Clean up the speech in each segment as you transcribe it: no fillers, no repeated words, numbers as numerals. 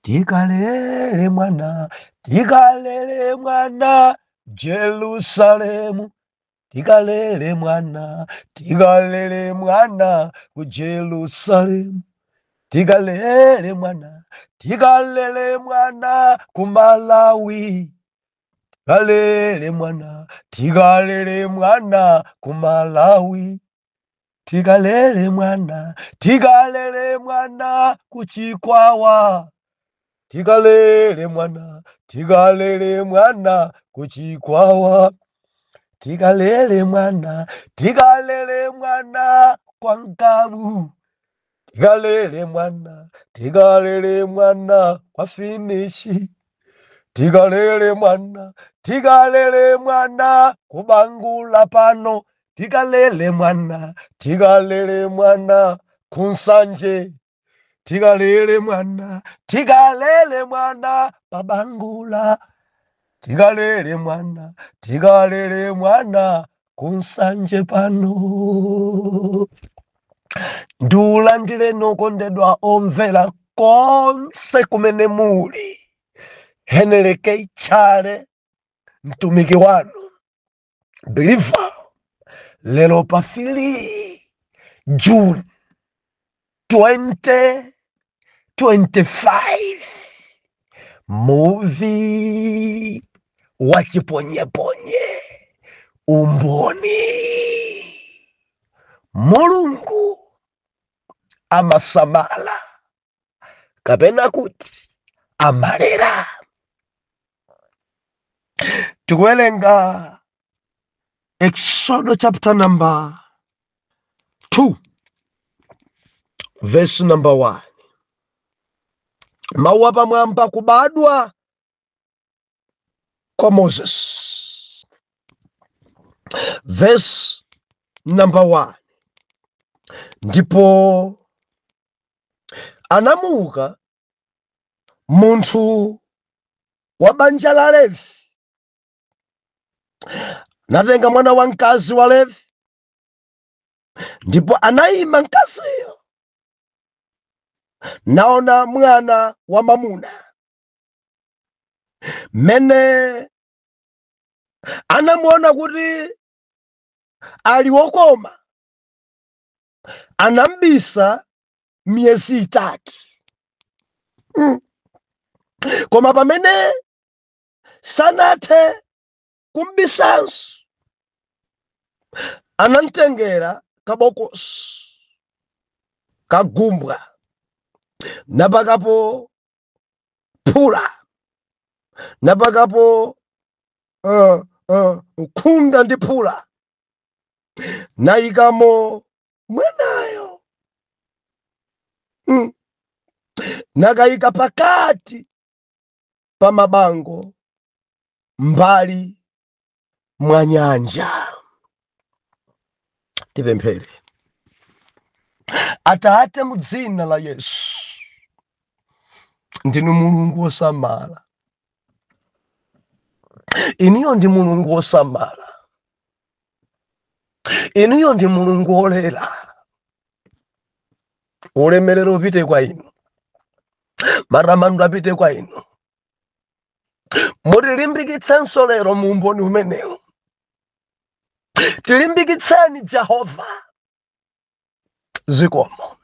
tikalele mwana, tikalele mwana, Jerusalemu. Tikalele mwana, tikalele mwana, ku Jerusalemu. Tikalele mwana, tikalele mwana, ku Malawi. Tikalele mwana, tikalele mwana, ku Malawi. Tikalele mwana, tikalele mwana, ku Chikwawa. Tikalele mwana, tikalele mwana, ku Chikwawa. Tikalele mwana, tikalele mwana, kwa Nkabu. Tikalele mwana, kwa Finishi. Tikalele mwana, kubangula pano. Tikalele mwana, kunsanje. Tikalele mwana, babangula. Tikalele mwana, kunsanje pano. Ndiulandile nokondedwa omvera konse kumene muli. Heneleke Chale, mtumiki wanu, believer, lelo pa 3 June 2025, movie wachiponye-ponye, umboni. Mulungu amasamala, kapena kuti amalera. Tikuwerenga Exodus chapter number 2, verse number 1. Mawu apamwamba kubadwa kwa Moses. Verse number 1. Ndipo anamuka munthu wa banja la Levi, natenga mwana wa mkazi wa Levi, ndipo anayima mkaziyo, naona mwana wa mamuna, mene anamuona kuti ali wokoma, anambisa miyezi 3. Koma pamene sanathe kumbisanso, anamtengera kabokosi kagumbwa, napakapo phula, napakapo nkhunda ndi phula, nayikamo mwenayo, nakayika pakati pa mabango mbali mwa nyanja. Tipemphere. Atate, mu dzina la Yesu, ndinu Mulungu wosamala. Iniyo ndi Mulungu wosamala. Iniyo ndi Mulungu wolera. Ulemerero upite kwa inu, maramando apite kwa inu. Mutilimbikitsenso lero mu umboni umenewu. Tilimbikitseni Jehova. Zikomo.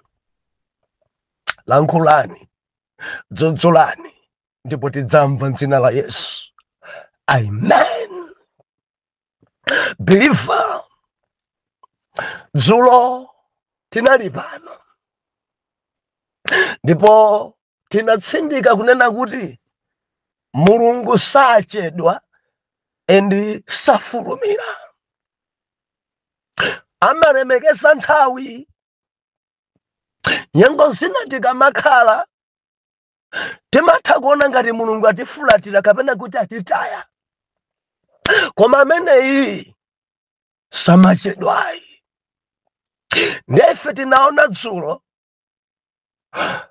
Lankhulani, dzodzolani, ndipo tidzamva m'dzina la Yesu. Amen. Believer, dzulo tinali pano, ndipo tinatsindika kunena kuti Mulungu sachedwa endi safulumira. Amalemekeza nthawi. Nyengo zina tikamakhala timatha kuona ngati Mulungu atifulatira kapena kuti atitaya. Koma ameneyi samachedwayi. Ndefe tinaona dzulo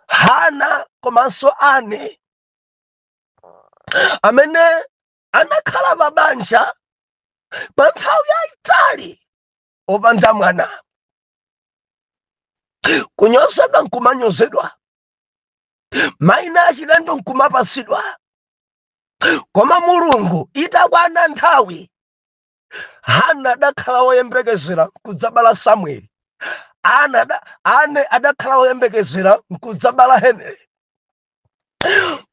Hana komanso Ani, amene anakhala pabanja pa nthawi yayitali opanda mwana. Kunyozeka nkumanyozedwa, maina achilendo nkumapasidwa. Koma Mulungu itakwana nthawi, Hana adakhala woyembekezera kudzabala Samueli. Ane adakhala woyembekezera kudzabala Henry.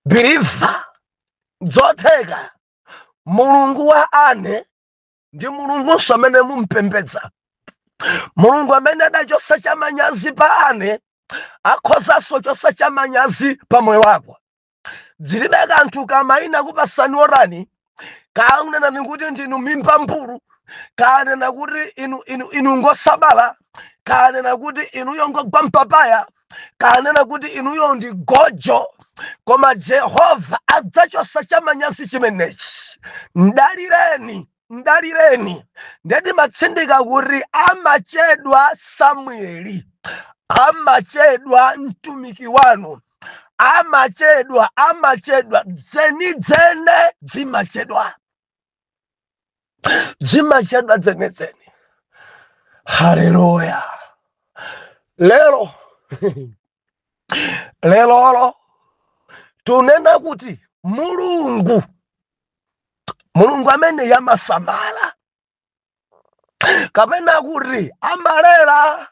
Biliva zotheka Mulungu wa Ane ndi Mulungu amene mumpembedza. Mulungu amene adachosa chamanyazi pa Ane akhozanso chosa chamanyazi pa moyo wako. Zilibe kanthu kamaina kupasani orani, kaunena kuti ndinu mimba mbulu, kanena kuti inu ngosabala, kanena kuti inu yongogwa mpapaya, kanena kuti inu ndi gojo. Koma Jehova adzachosa chamanyazi chimenechi. Ndalireni ndeti matsindika kuti amachedwa Samueli, amachedwa mtumiki wanu, amachedwa dzene zimachedwa dzene. Haleluya. Lero tunena kuti Mulungu amene yamasamala, kapena kuti amalera.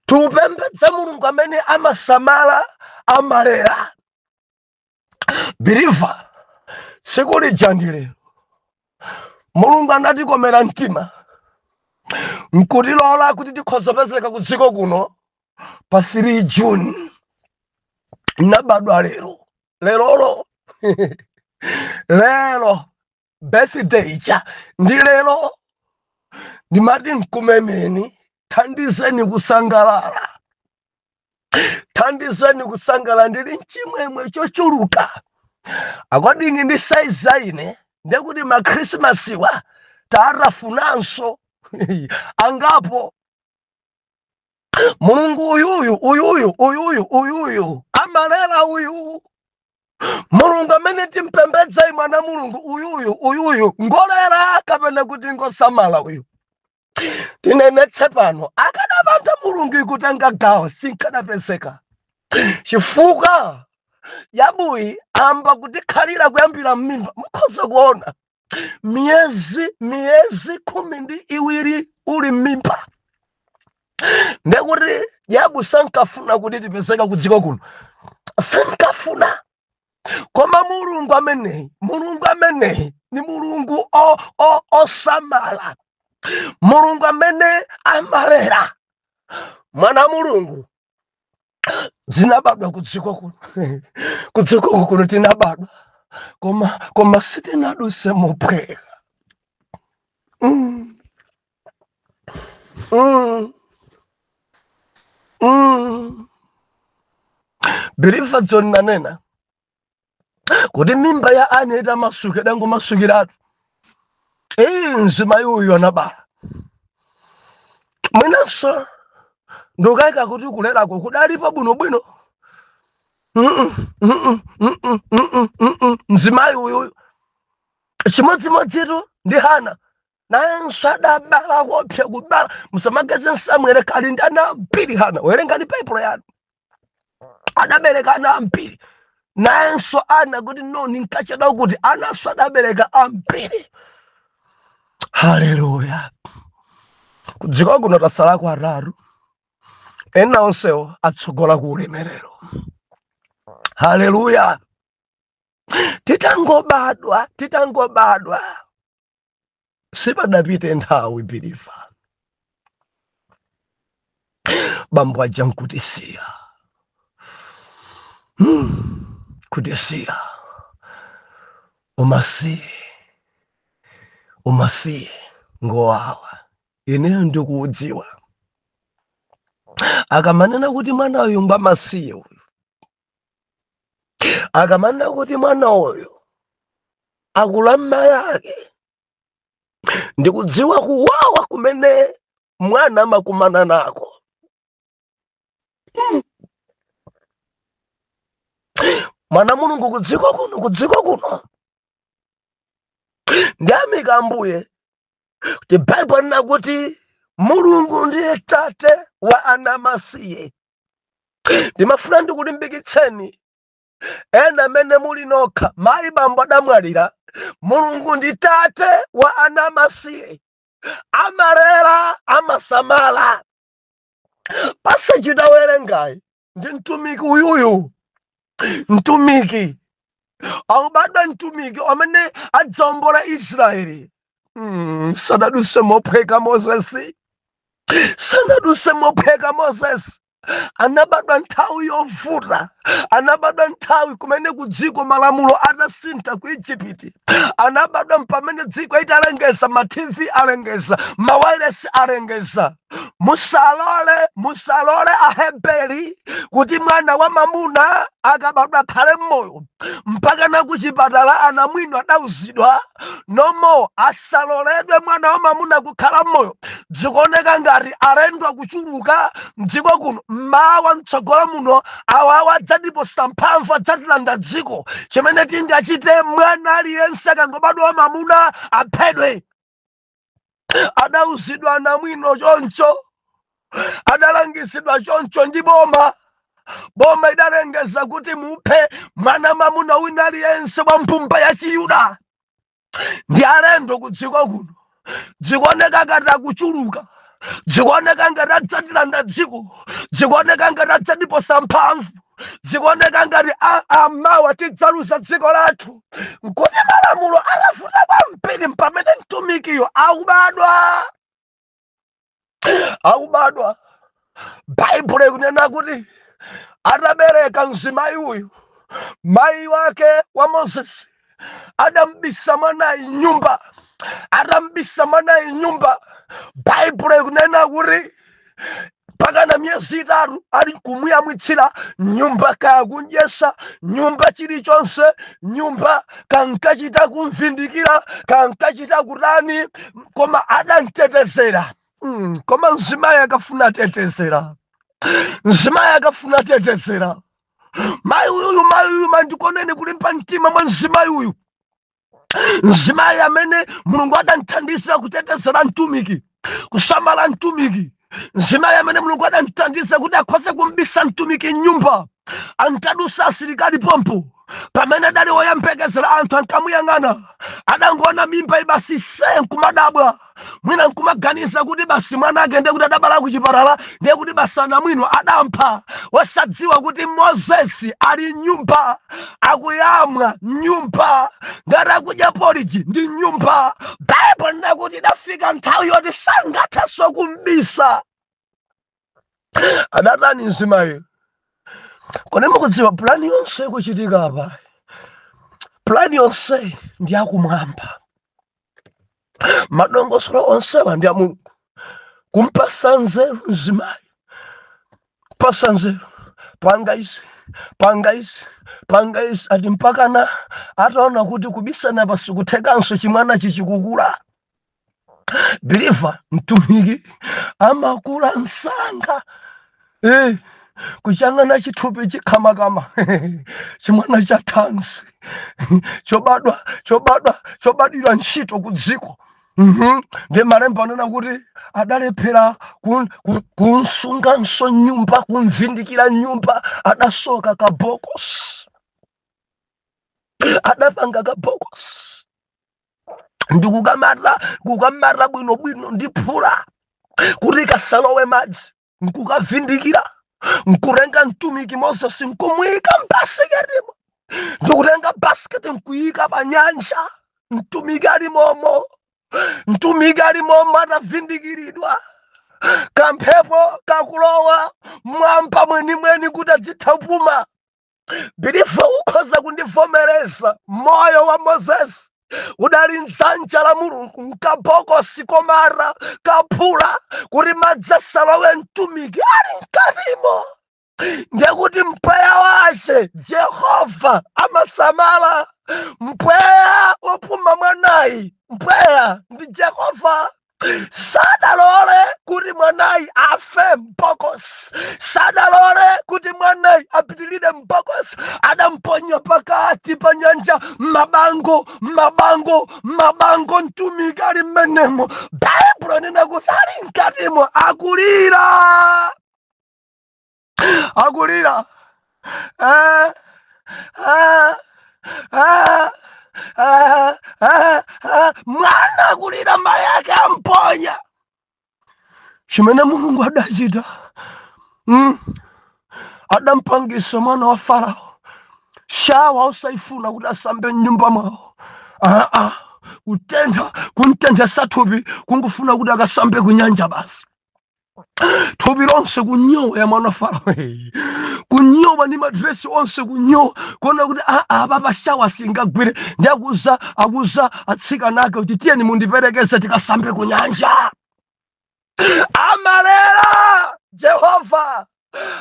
Tupembedze Mulungu amene amasamala, amalera. Biliva tsiku lija ndi lero Mulungu anatikomera mtima nkutilola kuti tikhozopezeka ku dziko kuno pa 3 June. Nabadwa lero birthday cha ndi lero. Ndimati nkumemeni, thandizeni kusangalala ndili nchimwemwe chochuluka. According ndi size ine ndekuti ma Christmas wa tarafunanso angapo. Mulungu uyuyu amalera uyu. Mulungu amene timpembedza mwana Mulungu uyuyu ngolera kapena kuti ngosamala uyu. Tinenetse pano akadapanda Mulungu ikutanga gawo sinkadapezeka. Chifukwa yabuyi amba kuti khalira kuyambira mmimba mukhoza kuona miyezi 12 uli mmimba. Ndekuti yabu sankafuna kuti tipezeka ku dziko kuno, sankafuna. Koma Mulungu ameneyi ni Mulungu osamala, Mulungu amene amalera. Mwana Mulungu zinabadwa ku dziko kuno tinabadwa, koma sitinaduse mupweka. Biliva John nanena kuti mimba ya Ane itamasuka dango masukiratu nzima yuyu anabala. Mwinanso ndukayika kuti kulerako kudalipo bwinobwino. Nzima yuyu chimodzimodzi ndi Hana nanso adabala kopsa kubala. Musamageze Samueli kali ndi ana ambiri. Hana werengani Baibulo yanu, adabereka ana ambiri. Nanso Ana kuti noni nkacheda kuti ananso adabereka ambiri. Haleluya. Kudziko kuno tasala kwa raru, ena onsewo atsogola ku ulemerero. Haleluya. Titangobadwa sipadapite nthawi Biliva bambo aja nkutisiya. Kutisiya umasiye ngowawa. Ineyo ndikuudziwa akamanena kuti mwana uyu ngwamasiye uyu, akamanena kuti mwana uyu akulamma yake, ndikudziwa kuwawa kumene mwana makumana nako. Mwana Mulungu kudziko kuno ndiyamika Ambuye kuti Bible lina kuti Mulungu ndiye tate wa ana masiye. ndimafuna ndikulimbikitseni ena amene muli nokha mayi bambo adamwalira. Mulungu ndi tate wa ana amasiye, amalera amasamala. Pasachita werengayi ndi mtumiki uyuyu, mtumiki aubadwa mtumiki amene adzawombola Israeli. Sanaduse mophweka Mozesi, sanaduse mophweka Mozesi. Anabadwa nthawi yovuta, anabadwa nthawi kumene ku dziko malamulo atasintha ku Egypt. Anabadwa pamene dziko italengeza, ma TV alengeza, ma wireless alengeza. Musalole Aheberi kuti mwana wa mamuna akabadwa khale mmoyo mpaka na kuchipatala anamwino adauzidwa nomo asaloledwe mwana wa mamuna kukhala mmoyo. Dzikuoneka ngati alendwa kuchuluka mdziko kuno. Mawa mtsogolo muno awawa adzatiposa mphamvu, adzatilanda dziko. Chimene tindi achite mwana aliyense akangobadwa wa mamuna aphedwe. Adauzidwa anamwino choncho, adalangisidwa choncho ndi boma. Boma idalengeza kuti muphe mwana mamuna wina aliyense wa mpumba ya Chiyuda. Ndi alendo ku dziko kuno. Dzikuoneka ngati akuchuluka, dzikuoneka ngati adzatilanda dziko, dzikuoneka ngati adzatiposa mphamvu, dzikuoneka ngati amawa tidzaluza dziko lathu. Nkuti malamulo alafuta kwambiri pamene mtumikiyo akubadwa. Baibulo ikunena kuti atabereka mzimayi uyu, mayi wake wa Moses adambisa mwanayi nyumba, adambisa mwanayi nyumba. Baibulo ikunena kuti pakana miyezi 3 ali kumuyamwitsira nyumba, kakundyesa nyumba, chilichonse nyumba, kankachita kumvindikira, kankachita kutani, koma adamtetezera. Koma mzimayi akafuna tetezera, mzimayi akafuna tetezera. Mayi uyu mandikoneni kulimpa mtima mwa mzimayi uyu. Mzimayi amene Mulungu adamthandiza kutetezera mtumiki, kusamala mtumiki. Mzimayi amene Mulungu adamthandiza kuti akhoze kumbisa mtumiki nyumba. Ankadusa asilikali pompo pamene adali woyembekezera anthu ankamuyang'ana. Adangoona mimba ibasi nkumadabwa. Mwina nkumaganiza kuti basi mwana ake ndiye kuti adabala kuchipatala, ndiye kuti basi anamwino adampha. Wasadziwa kuti Mozesi ali nyumba, akuyamwa nyumba, ngati akudya porridge ndi nyumba. Baibulo linena kuti idafika nthawi yoti sangathenso kumbisa. Adatani mzimayi. Kodi mukudziwa plani yonse ikuchitika apa? Plani yonse ndi akumwamba. Madongosolo onsewa ndi a Mulungu. Kumpasa nzeru mzimayi, pasa nzeru, panga izi ati mpakana ataona kuti kubisana pasi kuthekanso chimwana chichikukula. Believer, mtumiki amakula msanga. Kuchangana chithupi chikhamakama chimwana cha thansi chobadira ntchito ku dziko. Ndi malemba anena kuti adalephera kunsunganso nyumba, kumvindikira nyumba. Adasoka kabokosi, adapanga kabokosi ndi kukamara bwinobwino ndi phula kuti kasalowe madzi, nkukavindikira. Nkurenga mtumiki Moses nkumuyika mbasiketimo, ndikurenga basiketi nkuyika pa nyanja. Mtumiki ali momo, mtumiki ali momo atavindikiridwa. Kamphepo kakulowa mwamba mweni kuti adzithapuma. Believer, ukhoza kundivomereza moyo wa Moses udali mdzanja la Mulungu, nkabokosi komara kaphula kuti madzi asalowe mtumiki ali mkatimo. Ndiye kuti mpweya wace Jehova amasamala. Mpweya wopuma mwanayi, mpweya ndi Jehova. Sadalole kuti mwanayi afe mbokosi, sadalole kuti mwanayi apitilire mbokosi. Adamponya pakati pa nyanja, mabango, mtumiki ali mmenemo. Baibulo inena kuti ali mkatimo akulira. akulira ah, ah, ah, ah, ah, ah. Mwana akulira mai yake amponya. Chimene Mulungu adachita adampangisa mwana wa Farao shawa usaifuna kuti asambe mnyumba mwawo. Kuntentha sathupi kungufuna kuti akasambe kunyanja basi. Thupi lonse kunyowa ya mwana Farao. Kunyowa ni madresi onse kunyowa. Kona kuti baba shawa singagwire. Ndi akuza atsika nake kuti tiyeni mundiperekeze tikasambe kunyanja. Amarera Jehova,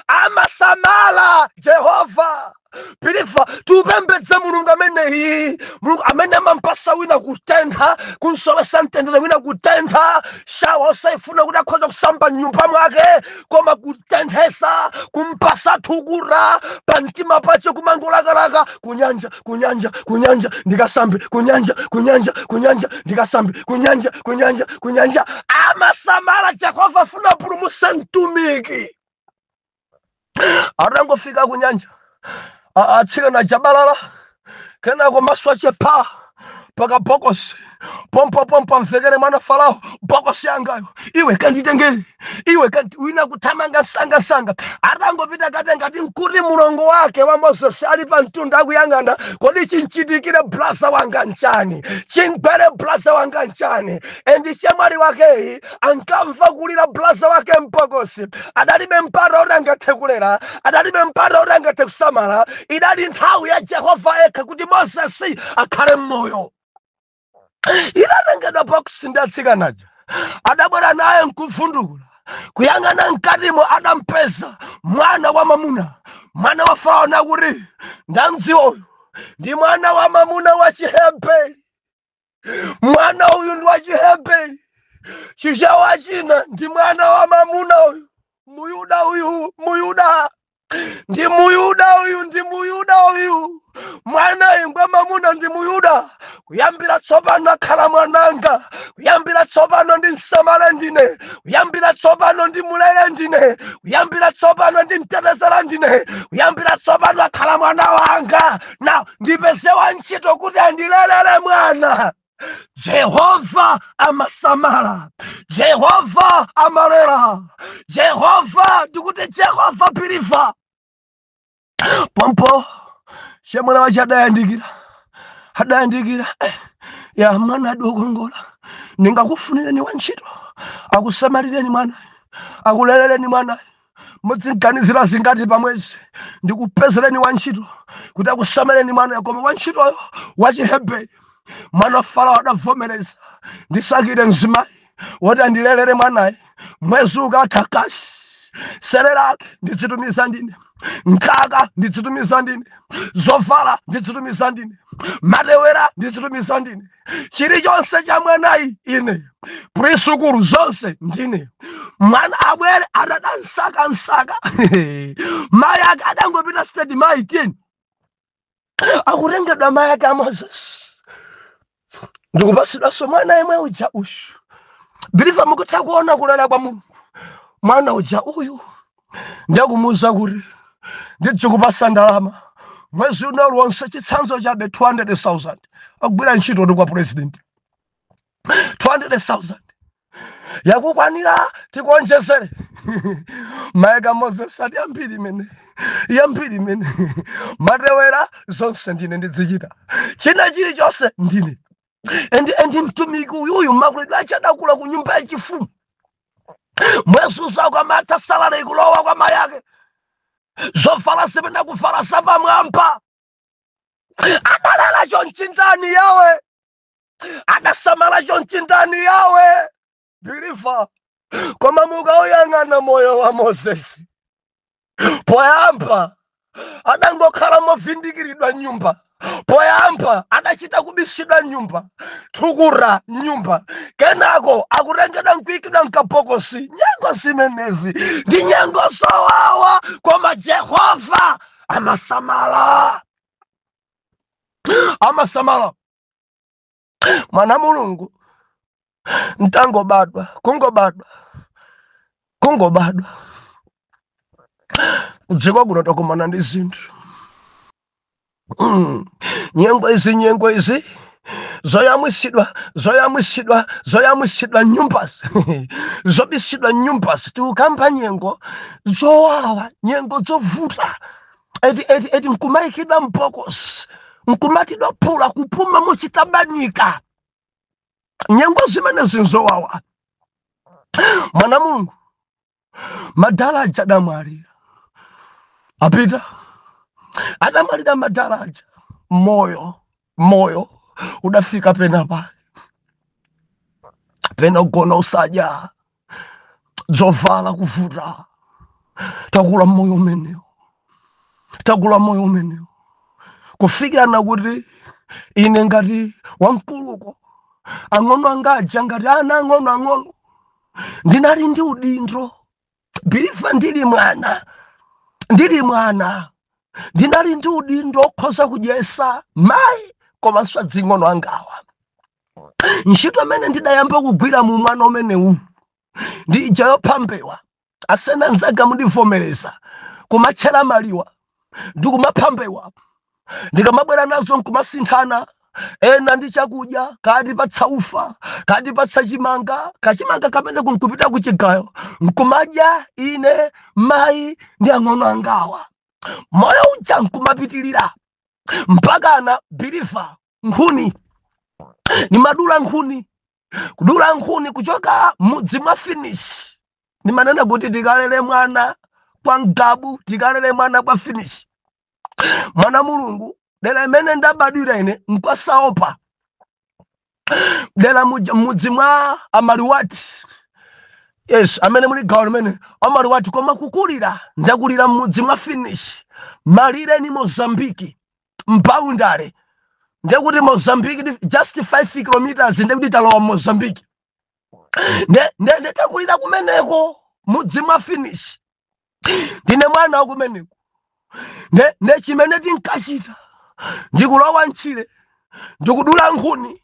amasamala Jehova. Pilifa tupembedze Mulungu amene Mulungu amene mampasa wina kutentha kunsowesa mtendere wina kutentha shawa osaifuna kuti akhoza kusamba nyumba mwake koma kutenthesa kumpasa thukura pa mtima pache kumangolakalaka kunyanja ndikasambe kunyanja ndikasambe kunyanja amasamala Jehova funa pulumutsa mtumiki. Atangofika kunyanja atsika na jabalala kenako maso ache paka bokosi pompo mvekere mwana Farao bokosi yangayo iwe kanditengere iwe wina kuthamanga sanga atangopita katengati nkuti mulongo wake wa Moses ali pa mtunda akuyang'ana kodi chinchitikire blaza wanga nchani chingwere blaza wanga nchani endi chemwali wake ankamva kulira blaza wake mbokosi adalibe mpata oti angathe kulera adalibe mpata oti angathe kusamala idali nthawi ya Jehova yekha kuti Moses akhale mmoyo. Ilatengedwa bokosi ndatsika naja adabwera naye nkuvundukula kuyang'ana mkatimo adampeza mwana wa mamuna mwana wa Farao nakuti ndamdziwa uyu ndi mwana wa mamuna wa Chiheberi. Mwana uyu ndi wa Chiheberi chichawa china ndi mwana wa mamuna uyu Muyuda uyu ndi Muyuda uyu mwana ingwe mamuna ndi Muyuda. Kuyambira tsopano akhala mwananga, kuyambira tsopano ndi nsamala ndine, kuyambira tsopano ndi mulere ndine, kuyambira tsopano ndi mtetezera ndine, kuyambira tsopano akhala mwana wanga. Na ndipeze wantchito kuti andilelere mwana. Jehova amasamala, Jehova amalera, Jehova ndikuti Jehova pilifa. Pompo chemwana wache adayandikira ya mwana adokongola ningakufunireni wantchito akusamalireni mwana akuleleleni mwana muziganizira zingati pamwezi ndikupezereni wantchito kuti akusamalireni mwana koma wantchitoyo wa Chiheberi mwana Farao adavomereza ndisakire mzimayi woti andilelere mwanayi mwezi ukatha kasi sererake ndidzitumiza ndine nkaka ndidzitumiza ndine zovala ndidzitumiza ndine matewera ndidzitumiza ndine chilichonse cha mwanayi ine prisukulu zonse ndine mwana abwere adadansaka mayi ake adangopita state mayi 10 akutengedwa mayi ake a Moses ndikupasidwa so mwana imwe uja ushu biliva mukutha kuona kulera kwa Mulungu mwana uja uyu ndakumuza kuti ndidzikupasa ndalama mwezi uno wonse chitsanzo chabe 200,000 akugwira ntchito ndi kwa president 200,000 yakukwanira tikuonjezere mayi a Moses ati yambiri imene matewera zonse ndine ndidzichita china chilichonse ndine endi mtumiki uyu makulidwe achadakula ku nyumba yachifumu mwezi uzako amatha salale ikulowa kwa mayi ake zovala zimene kuvala zapamwamba adalala chonchindani yawe adasamala chonchindani yawe biliva koma mukauyang'ana moyo wa Moses poyamba adangokhala movindikiridwa nyumba poyamba adachita kubisidwa nyumba thukura nyumba kenako akutengedwa nkuikidwa mkabokosi nyengo zimenezi ndi nyengo zowawa koma Jehova amasamala mwana Mulungu ntangobadwa kungobadwa kudziko kuno takumana ndi zinthu nyengo izi zoyamwisidwa nyumbazi zobisidwa nyumbazi tikukamba nyengo zowawa, nyengo zovuta, eti nkumayikidwa mbokosi, nkumatidwa phula kupuma muchitabanika, nyengo zimene zinzowawa. Mwana Mulungu madaraja adamwalira apita adamwalira madaraja, moyo udafika pena pake, pena ugona usadya, zovala kuvuta, takula moyo umenewo kufikira na kuti ine ngati wamkuluko ang'ono angaja ngati ana ang'ono ndinali ndi udindo biliva ndili mwana ndinali ndi udindo okhoza kudyesa mayi komanso adzing'ono angawa. Ntchito amene ndidayamba kugwira mu mwana umenewu ndi ija yophambewa, asena nzaga mundivomereza kumatchera maliwa ndikumaphambewa, ndikamabwera nazo nkumasinthana, ena ndi chakudya, kadi patsa ufa, kadi patsa kachimanga kamene kunkupita kuchigayo nkumadya ine mayi ndi ang'ono angawa. Moyo uja nkumapitilira mpakana biliva nkhuni nimadula kudula nkhuni kuchoka mudzi mwa finish. Nimanena kuti tikalele mwana kwa Ngabu, tikalele mwana kwa finish. Mwana Mulungu dera imene ndabadwira ine nkwasaopa, dera mudzi mwa Amaliwati. Yes, amene muli gawo limene Amaliwati, koma kukulira ndakulira mudzi mwa finish, malire ni Mozambiki mbaundale, ndekuti Mozambiki just 5 kilometers ndekuti talowa Mozambiki. Ndetakulira kumeneko mudzi mwa finish, ndine mwana wakumeneko. Ne chimene tinkachita ndikulowa ntchire, ndikudula nkhuni,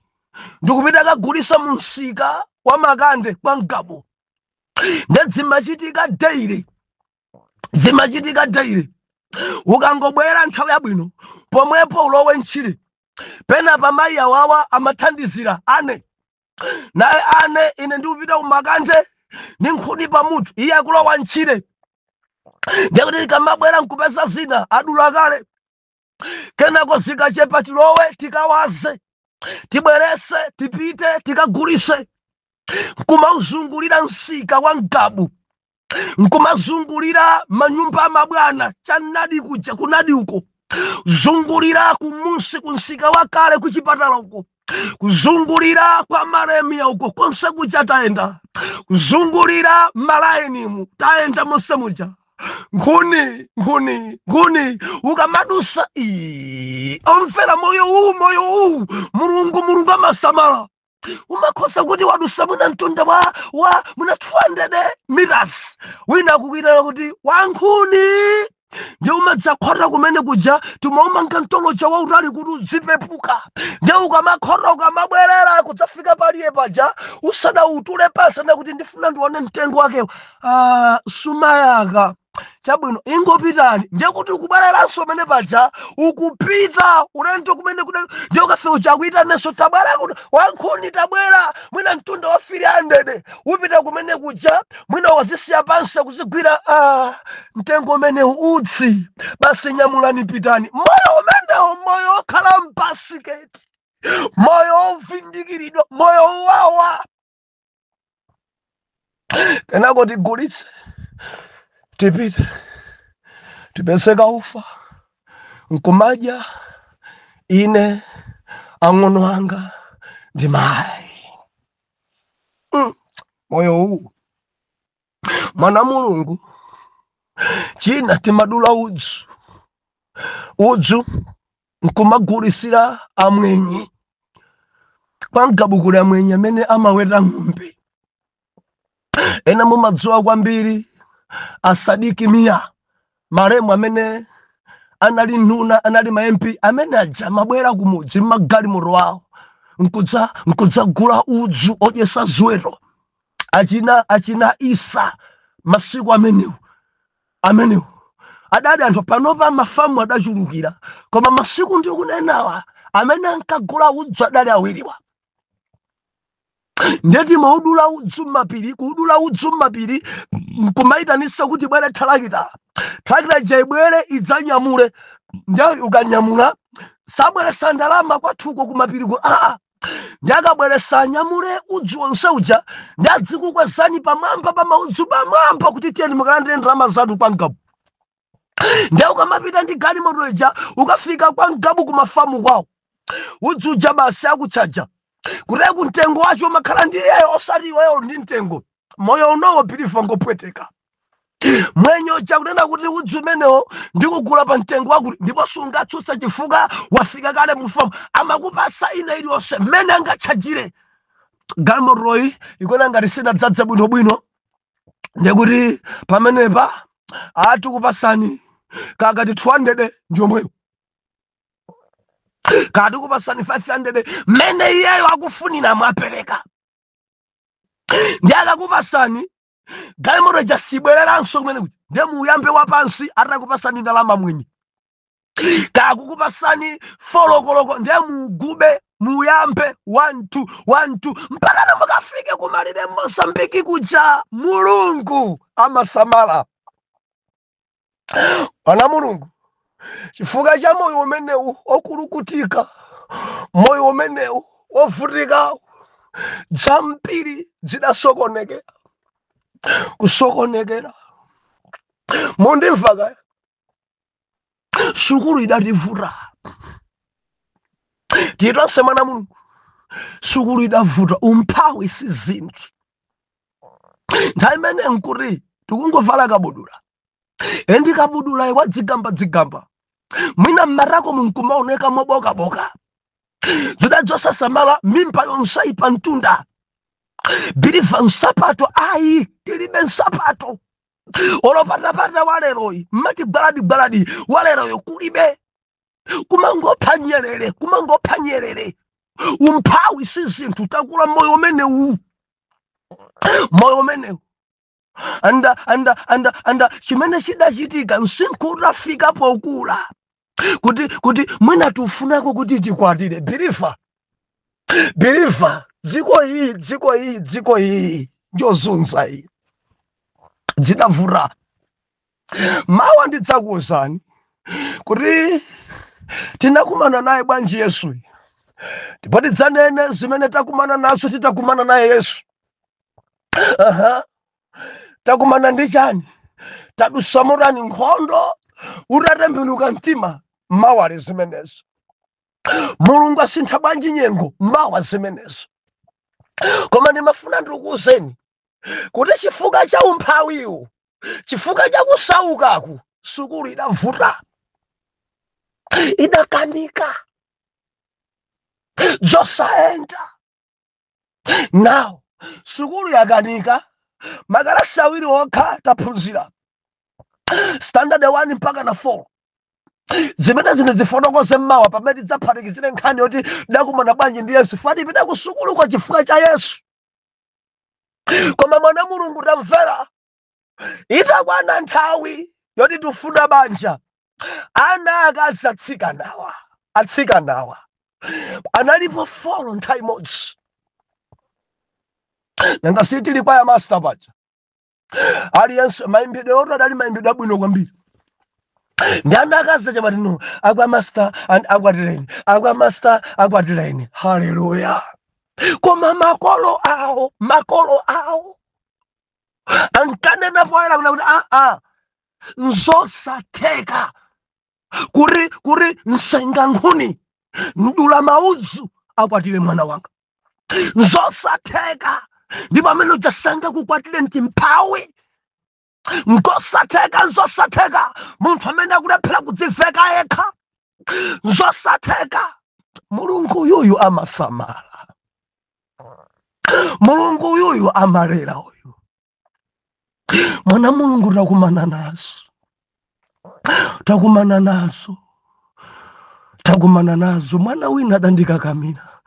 ndikupita kagulisa mu msika wa Makande kwa Ngabu. Zimachitika daily. Ukangobwera nthawi yabwino pomwepo ulowe ntchire, pena pamayi awawa amathandizira ane, naye ane ine ndikupita ku Makande ndi nkhuni pamutu, iye akulowa ntchire. Ndekuti tikamabwera nkupeza zina adula kale, kenako zikachepa tilowe tikawaze, tibwerese, tipite tikagulise. Nkumauzungulira msika wa Ngabu, nkumazungulira manyumba amabwana chanadi kuja kunadi uko, zungulira kumunsi kunsika wa kale kuchipatala uko, kuzungulira kwa Maremia uko konse kuja taenda, kuzungulira malainimu taenda mose muja. Nkhuni ukamadusa omfera moyo huu mulungu amasamala. Umakosa kuti wadusa muna mtunda wa muna 200 meters, wina kukwitana kuti wankhuni ndi umadzakhota kumene kuja tumaumanga mtolocha wa utali kuti udzipepuka, ndi ukamakhota ukamabwerera kudzafika paliye paja usada utule pasa ndakuti ndifuna ndione mtengo wakewo. Sumayaka chabwino ingopitani, ndiye kuti ukubwereranso mene paja ukupita ulendo kumene kude, ndiye ukafika chakuita neso tabwera kuti wankhuni tabwera mwina mtunda wa 300 upita kumene kuja mwina wazisiya pansi kuzigwira mtengo umene utsi, basi nyamulani pitani. Moyo umenewo moyo okhala mpasiketi, moyo ovindikiridwa, moyo uwawa. Kenako tigulitse tipite tipeseka ufa nkumadya ine ang'ono anga ndi mayi. Moyo huu mwana Mulungu china timadula udzu nkumagulisira amwenyi kwa Ngabu kuli amwenyi amene amaweta ng'ombe. Ena mumadziwa kwambiri asadiki miya maremu amene anali nuna anali ma-MP amene aja mabwera kumudzi magali muro wawo nkudzagula udzu odyesa ziweto. Achina Isa masiku amenewo adali anthu panopa mafamu adachulukira koma masiku ndi kunenawa amene ankagula udzu adali awiriwa. Ndeti maudula udzu mmapiri kudula udzu mmapiri kumaitanisa kuti bwere thalakita jaibwere idzanyamule ndiye ukanyamula sabweresa ndalama kwathuko kumapiriku ndakabweresa anyamule udzu onse uja ndadzikukwezani pamwamba pa maudzu pamwamba kuti tiyeni mukalandire ndalama zanu kwa Ngabu. Ndiye ukamapita ndi galimoto ija ukafika kwa Ngabu kumafamu kwawo udzu uja basi akutchaja kuti mtengo wacho umakhala ndi iyeyo osati iweyo ndi mtengo. Moyo unowo Bilifa ngopweteka mwenye chakunena kuti udzu umenewo ndikugula pa mtengo wakuti ndipo sungatsutsa chifukwa wafika kale mufamu amakupasa ina iliyonse mmene angatchajire. Galimotoyi ikona ngati sinadzadze bwinobwino ndikuti pamenepa atikupasani kakati 200 ndiomweyo kati kupasani 500 mmene iyeyo akufunira mwapereka. Ndiye akakupasani galimoto jasibwereranso kumene kuti ndiye muyambe wapansi atakupasani ndalama mwini. Kakukupasani folokoloko ndiye mugube muyambe 1 2 mpaka mukafike kumalire Mozambiki kuja. Mulungu amasamala. Ana Mulungu chifukwa cha moyo umenewu okulukutika, moyo umenewu ovutika, zambiri zidasokonekera kusokonekera. Mundimva kaya sukulu idativuta titonse na Mulungu sukulu idavuta umphawi si zinthu. Nthawi imene nkuri tikungovala kabudula endi kabudula wadzigamba mwina mmarako munkumaoneka mobokaboka zidazosasamala mimpa yonse pa mtunda. Bilifa nsapato ayi tilibe nsapato olopatapata waleroyi mmati gbaladi waleroyo kulibe kumangopha nyerere umphawi si zinthu. Takula moyo umenewu anda chimene chidachitika nsinkutafika pokula kuti mwina tufunako kuti tikwatire. Bilifa dziko iyi njozunza iyi zidavura. Mawa ndidzakuwuzani kuti tinakumana naye bwanji Yesu ndipo tidzanene zimene takumana nazo titakumana naye Yesu. Takumana ndi chani? Tadusamurani nkhondo utatembenuka mtima mawale zimenezo. Mulungu asintha bwanji nyengo mawa zimenezo. Koma ndimafuna ndikuwuzeni kuti chifukwa cha umphawiwu, chifukwa cha kusaukaku, sukulu idavuta, idakanika, zosaenda. Now sukulu yakanika makalasi awiri okha taphunzira standard 1 mpaka na 4. Zimene zine zifotokoze mmawa pamene tidzaphatikizire nkhani yoti dakumana bwanji ndi Yesu. Fati pita ku sukulu kwa chifukwa cha Yesu. Koma mwana Mulungu tamvera itakwana nthawi yoti tufuna banja ana akazi atsikanawa analipo 4 nthawi imodzi. Nanga sitili kwa ya master bacha aliyense maimbidwe oto adali maimbidwe abwino kwambiri. Ndi ana akazi chabatino agwa master and agwa master agwatireni. Haleluya. Koma makolo awo ankanena poera kuna nzosatheka kuri nsenga nkhuni ndula maudzu akwatire mwana wanga. Nzosatheka ndipo amene ujasankha kukwatire mtimphawi. Nzosatheka munthu amene akulephera kudziveka yekha. Nzosatheka. Mulungu yuyu amasamala. Mulungu yuyu amalera uyu. Mwana Mulungu takumana nazo. Mwana wina adandikakamira.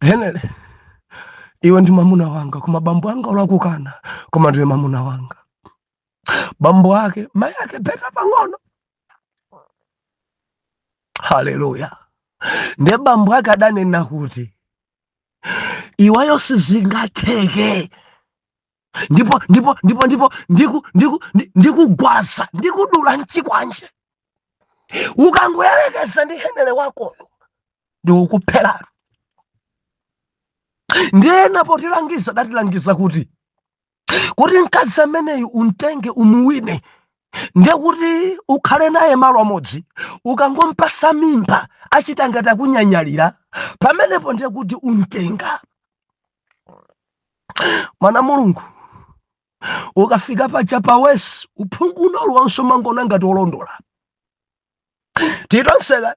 Henele iwe ndi mamuna wanga koma bambo anga olakukana koma ndiwe mamuna wanga. bambo ake mai ake peta pang'ono. Haleluya. Ndiye bambo ake adanena kuti iwayo sizingatheke ndipo ndikugwaza ndikudula mchikwanje ukangoyelekeza ndi henele wakoyo ndikukuphera. Ndiye napotilangiza datilangiza kuti mkazi ameneyu untenge umuwine, ndiye kuti ukhale naye malo amodzi, ukangompasa mimba achita ngati akunyanyalira, pamenepo ndiye kuti untenga. Mwana Mulungu ukafika paja pawesi uphungu unolonso mangona ngati olondola titonseka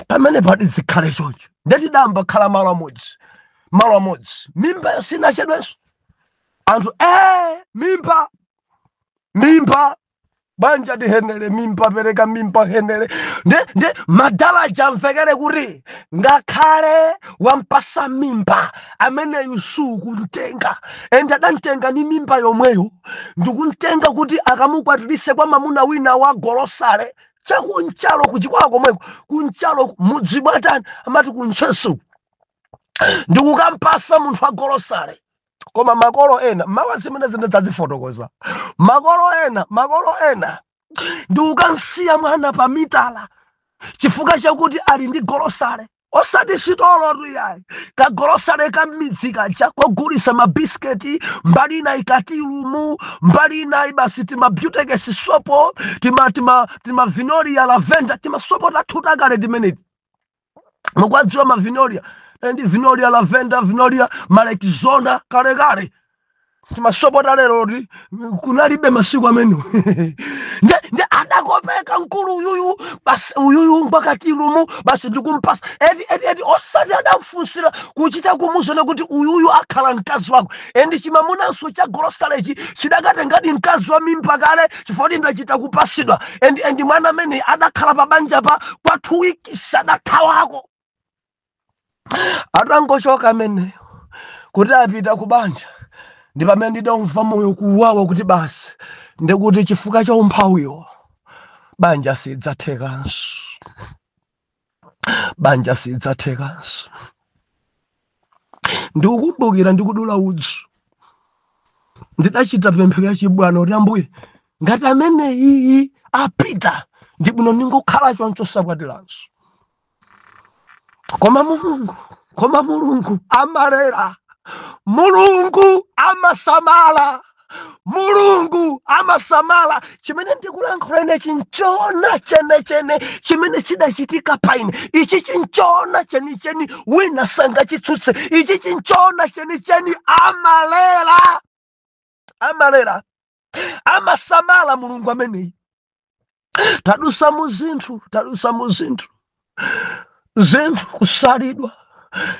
pamene pati zikhale choncho. Ndetidamba khala malo amodzi mimba yasina chedwenso anthu mimba banja dihenele mimba pereka mimba henele nde madalaja amvekere kuti ngakhale wampasa mimba amene yusuku ntenga ende adantenga ni mimba yomweyo ndikuntenga kuti akamukwatirise kwa mamuna wina wa golosale chakunchalo kuchikwako mweko kunchalo mudzibwatani amati kuntchesu ndikukampasa munthu wa golosale. Koma makolo ena mawa zimene zine zazifotokoza makolo ena ndikukansiya mwana pa mitala chifukwa chakuti ali ndi golosale osati sitolotu yayi kagolosale kamidzi kaja kogulisa mabisketi mbali ina ikatilumu mbali ina basi timabyutekesi sopo tima vinolia lavenda timasopo tathuta kale timeneti mukwadziwa mavinolia endi vinolia lavenda vinolia malekizona kale timasopota lero ti kunalibe masiku amene nde adakopeka mkulu uyuyu basi uyuyu mbakatilumu basi ndikumpasa edi osati adamfunsira kuchita kumuzona kuti uyuyu akhala mkazi wako endi chimamunanso cha golosalechi chidakatengadi mkazi wa mimba kale chifukwa ndachita kupasidwa endi mwana amene adakhala pa banja pa kwa 2 weeks adathawako. Atangochoka ameneyo kuti apita ku banja ndi pamene ndidomva moyo kuwawa kuti basi ndikuti chifukwa cha umphawiyo banja sidzathekanso. Ndikukumbukira ndikudula udzu ndidachita pemphero ya chibwana kuti Ambuye ngati amene iyi apita ndibwino ndingokhala choncho sakwatiranso. Koma Mulungu amalera, Mulungu amasamala, Mulungu amasamala. Chimene ndikulankhula chinchona chene chimene chidachitika paine ichi chinchona cheni wina sanga chitsutse ichi chinchona cheni amalera amasamala Mulungu ameneyi. Tadusa mu zinthu kusalidwa,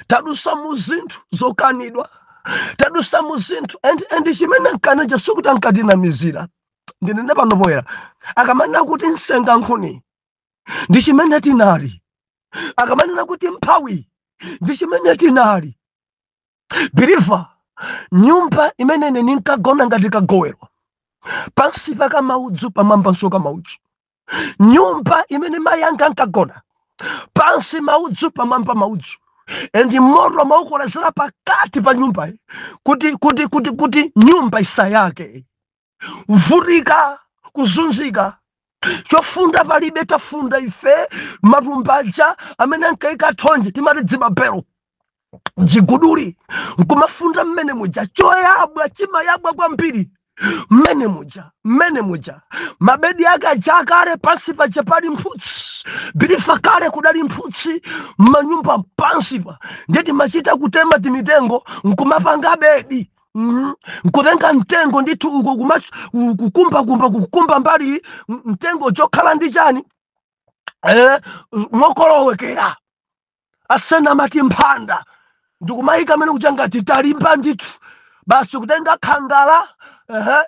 tadusa mu zinthu zokanidwa, tadusa mu zinthu and chimene nkanaja sukuti ankatinamizira ndinene pano poyera akamanena kuti nsenga nkhuni ndi chimene tinali, akamanena kuti mphawi ndi chimene tinali. Believe nyumba imene ninkagona ngati kagowero pansi paka maudzu pamwambanso ka maudzu, nyumba imene mayi anga ankagona pansi maudzu pamwamba maudzu endi moto maukolezera pakati pa nyumba kuti nyumba isayake vutika kuzunzika. Chofunda palibe tafunda ife matumbaja amene ankaika thonje timati dzimapero dziguduli nkumafunda mmene muja choyabwa chimayabwa kwambiri mmene muja mabedi ake aja kale pansi paja pali mphutsi bilifa kale kudali mphutsi manyumba pansipa ndeti machita kutema timitengo nkumapanga bedi nkutenga mtengo nditu uko kukumba mbali mtengo chokhala ndi chani mokolowekera asena mati mphanda ndikumayika mene kuchanga titalimba nditu basi kutenga khangala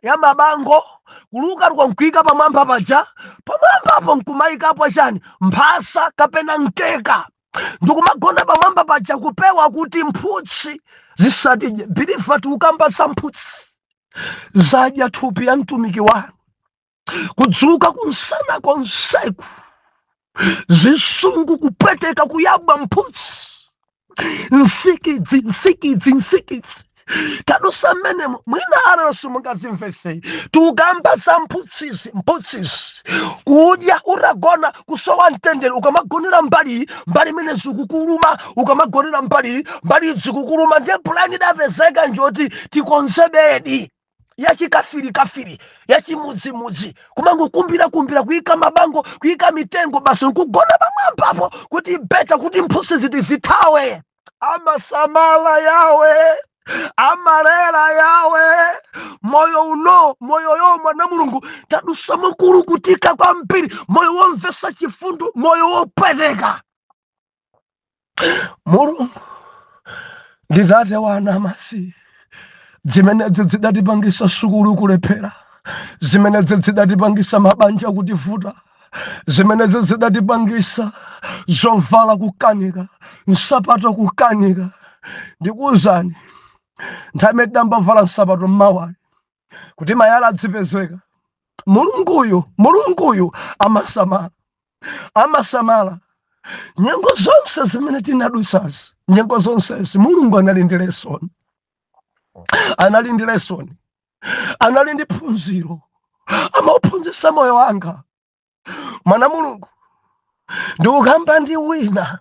ya mabango kuluka nkuika pamwamba paja pamwambapo nkumayikapo chani mphasa kapena mkeka ndikumagona pamwamba paja kupewa kuti mphutsi zisatije bilifa tukambasa mphutsi zadya thupi ya mtumiki wanu, kudzuka kunsana konseku, zisungu kupweteka kuyabwa mphutsi, nsikidzi tadusamene mwina arasu mungazimvesei tukamba za mphutsisi kudya uragona kusowa mtendere ukamagonera mbali mene zikukuluma ukamagonera mbali zikukuluma ndiye pulani idapezeka njoti tikonzebedi yachikafiri yachimudzi kumangokumbira kuyika mabango kuyika mitengo basi nkugona pamwambapo kuti beta kuti mphutsisi tizithawe. Amasamala yawe, amalera yawe, moyo yo mwana mulungu tadusa mukuru kutika kwa mpiri, moyo womvesa chifundu, moyo wopweteka. Mulungu ndidate wana masi zimene zidatipangisa sukulu kulephera, zimene zidatipangisa mabanja kutivuta, zimene zidatipangisa zovala kukanika, nsapato kukanika. Ndikuwuzani nthawi ndambavala nsapato mmawali kuti mayala adzipezeka. Mulunguyu amasamala nyengo zonse zimene tinadusazi, nyengo zonsezi Mulungu anali ndi lesoni, anali ndi phunziro, amaphunzitsa moyo wanga. Mwana Mulungu ndikukamba ndi wina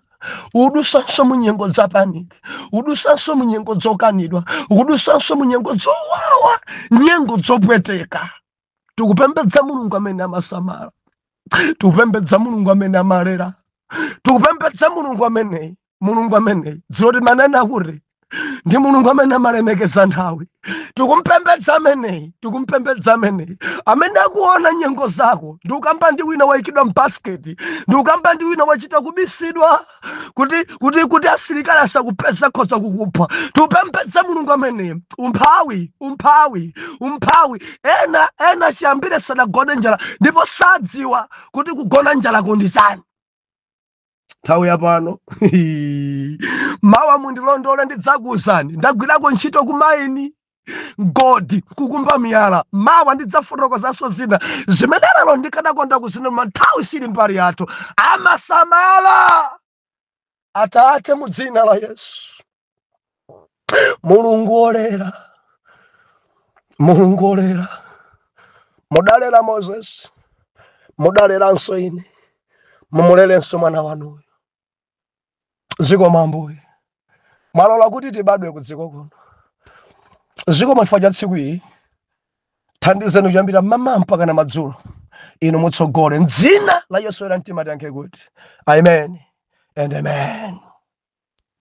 udusanso munyengo za paniki, udusanso munyengo zokanidwa, udusanso munyengo zowawa, nyengo zopweteka. Tikupembedza Mulungu amene amasamala, tikupembedza Mulungu amene amalera, tikupembedza Mulungu amene dzoti manena kuti ndi Mulungu amene amalemekeza nthawi. Tikumpembedza ameneyi amene akuona nyengo zako. Ndikukamba ndi wina wayikidwa mbasketi, ndikukamba ndi wina wachita kubisidwa kuti asilikali asakupeza khoza kukupha. Tikupembedza Mulungu ameneyi. Umphawi ena chiyambire sadagone njala ndipo sadziwa kuti kugona njala kundi chani. Nthawi yapano mawa mundilondole ndidzakuwuzani ndagwirako ntchito kumaini godi kukumba miyala. Mawa ndidzafotokozanso zina zimene lero ndikadakonda kuzinena nthawi sili mbali yathu. Amasamala Atate mu dzina la Yesu. Mulungu olera mudalera Moses, mudaleranso ine, mumulerenso mwana wanuyo. Ziko mambuye mwalola kuti tibadwe kudziko kuno. Ziko mafanya tsiku iyi thandizeni kuyambira mama mpaka na madzulo. Inu mutsogole m'dzina la Yesu era mtima tiyankhe kuti amen and amen.